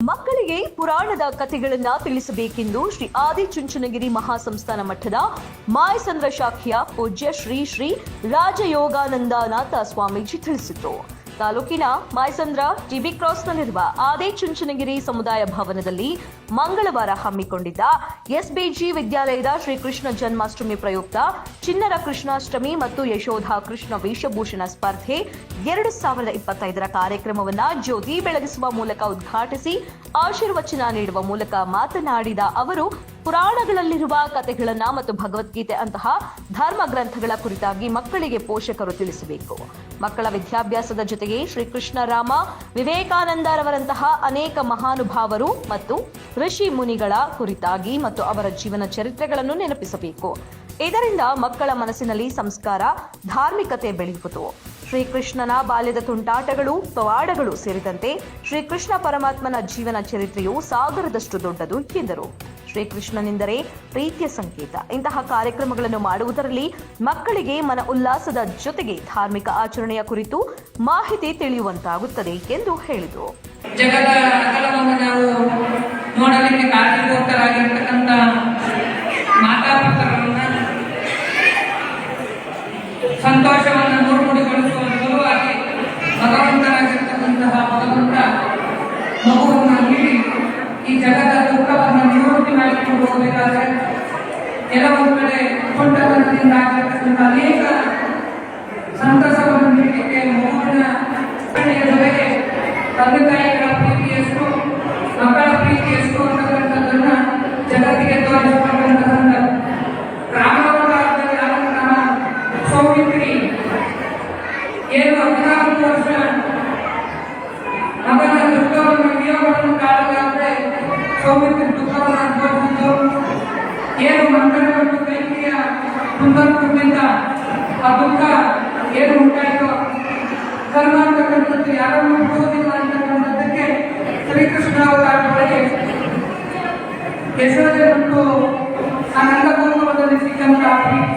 ಮಕ್ಕಳಿಗೆ ಪುರಾಣದ ಕಥೆಗಳನ್ನ ತಿಳಿಸಬೇಕೆಂದು ಶ್ರೀ ಆದಿಚುಂಚನಗಿರಿ ಮಹಾಸಂಸ್ಥಾನ ಮಠದ ಮಾಯಸಂದ್ರ ಶಾಖೆಯ ಪೂಜ್ಯ ಶ್ರೀ ಶ್ರೀ ರಾಜಯೋಗಾನಂದನಾಥ ಸ್ವಾಮೀಜಿ ತಿಳಿಸಿದರು. ತಾಲೂಕಿನ ಮಾಯಸಂದ್ರ ಟಿಬಿ ಕ್ರಾಸ್ನಲ್ಲಿರುವ ಆದಿಚುಂಚನಗಿರಿ ಸಮುದಾಯ ಭವನದಲ್ಲಿ ಮಂಗಳವಾರ ಹಮ್ಮಿಕೊಂಡಿದ್ದ ಎಸ್ಬಿಜಿ ವಿದ್ಯಾಲಯದ ಶ್ರೀಕೃಷ್ಣ ಜನ್ಮಾಷ್ಟಮಿ ಪ್ರಯುಕ್ತ ಚಿನ್ನರ ಕೃಷ್ಣಾಷ್ಟಮಿ ಮತ್ತು ಯಶೋಧ ಕೃಷ್ಣ ವೇಷಭೂಷಣ ಸ್ಪರ್ಧೆ 2025ರ ಕಾರ್ಯಕ್ರಮವನ್ನು ಜ್ಯೋತಿ ಬೆಳಗಿಸುವ ಮೂಲಕ ಉದ್ಘಾಟಿಸಿ ಆಶೀರ್ವಚನ ನೀಡುವ ಮೂಲಕ ಮಾತನಾಡಿದ ಅವರು, ಪುರಾಣಗಳಲ್ಲಿರುವ ಕಥೆಗಳನ್ನ ಮತ್ತು ಭಗವದ್ಗೀತೆ ಅಂತಹ ಧರ್ಮ ಗ್ರಂಥಗಳ ಕುರಿತಾಗಿ ಮಕ್ಕಳಿಗೆ ಪೋಷಕರು ತಿಳಿಸಬೇಕು. ಮಕ್ಕಳ ವಿದ್ಯಾಭ್ಯಾಸದ ಜೊತೆಗೆ ಶ್ರೀಕೃಷ್ಣ ರಾಮ ವಿವೇಕಾನಂದರವರಂತಹ ಅನೇಕ ಮಹಾನುಭಾವರು ಮತ್ತು ಋಷಿ ಮುನಿಗಳ ಕುರಿತಾಗಿ ಮತ್ತು ಅವರ ಜೀವನ ಚರಿತ್ರೆಗಳನ್ನು ನೆನಪಿಸಬೇಕು. ಇದರಿಂದ ಮಕ್ಕಳ ಮನಸ್ಸಿನಲ್ಲಿ ಸಂಸ್ಕಾರ, ಧಾರ್ಮಿಕತೆ ಬೆಳೆಯುವುದು. ಶ್ರೀಕೃಷ್ಣನ ಬಾಲ್ಯದ ತುಂಟಾಟಗಳು, ಪವಾಡಗಳು ಸೇರಿದಂತೆ ಶ್ರೀಕೃಷ್ಣ ಪರಮಾತ್ಮನ ಜೀವನ ಚರಿತ್ರೆಯು ಸಾಗರದಷ್ಟು ದೊಡ್ಡದು ಎಂದರು. ಶ್ರೀಕೃಷ್ಣನೆಂದರೆ ಪ್ರೀತಿಯ ಸಂಕೇತ. ಇಂತಹ ಕಾರ್ಯಕ್ರಮಗಳನ್ನು ಮಾಡುವುದರಲ್ಲಿ ಮಕ್ಕಳಿಗೆ ಮನ ಉಲ್ಲಾಸದ ಜೊತೆಗೆ ಧಾರ್ಮಿಕ ಆಚರಣೆಯ ಕುರಿತು ಮಾಹಿತಿ ತಿಳಿಯುವಂತಾಗುತ್ತದೆ ಎಂದು ಹೇಳಿದರು. ಜಗದ ಅಗಲವನ್ನು ನಾವು ನೋಡಲಿಕ್ಕೆ ಕಾರಣೀಭೂತರಾಗಿರ್ತಕ್ಕಂಥ ಮಾತಾಪಿತರನ್ನ ಸಂತೋಷವನ್ನು ನೂರ್ಮುಡಿಗೊಳಿಸುವ ಸಲುವಾಗಿ ಭಗವಂತನಾಗಿರ್ತಕ್ಕಂತಹ ಭಗವಂತ ಮಗುವನ್ನು ನೀಡಿ ಈ ಜಗದ ದುಃಖವನ್ನು ನಿವೃತ್ತಿ ಮಾಡಿಕೊಂಡು ಹೋಗಬೇಕಾದ್ರೆ ಕೆಲವೊಂದು ಕಡೆ ಕೊಂಡತನದಿಂದ ಆಗಿರ್ತಕ್ಕಂಥ ಅನೇಕ ಸಂತಸವನ್ನು ನೀಡಲಿಕ್ಕೆ ಮಗುವಿನ ಜೊತೆಗೆ ತಂದೆ ತಾಯಿಗಳ ಪ್ರೀತಿ ಎಷ್ಟು, ಮಕ್ಕಳ ಪ್ರೀತಿ ಎಷ್ಟು ಅಂತಕ್ಕಂಥದ್ದನ್ನ ಜಗತ್ತಿಗೆ ತೋರಿಸಿಕೊಂಡಂತ ಸಂದರ್ಭ. ರಾಮಾವತಾರದಲ್ಲಿ ಆದಂತಹ ಸೌಮಿತ್ರಿ ಏನು 14 ವರ್ಷ ಮಗನ ದುಃಖವನ್ನು ವಿಯೋಗವನ್ನು ಕಾಣಲಾದ್ರೆ ಸೌಮಿತ್ರಿ ದುಃಖವನ್ನು ಅನುಭವಿಸಿದ್ದು, ಏನು ಮಂಗನ ಮತ್ತು ಕೈಕಿಯ ಕುಂದರ್ಪದಿಂದ ಆ ದುಃಖ ಏನು ಉಂಟಾಯಿತು, ಕರ್ಮ ಅಂತಕ್ಕಂಥದ್ದು ಯಾರನ್ನು ಬಿಡುವುದಿಲ್ಲ ಅಂತಕ್ಕಂಥದ್ದಕ್ಕೆ ಶ್ರೀಕೃಷ್ಣ ಅವತಾರದೊಳಗೆ ಯಶೋಧೆ ಮತ್ತು ಆ ನಂದಗೋಕುಲದಲ್ಲಿ ಸಿಕ್ಕಂತಹ ಪ್ರೀತಿ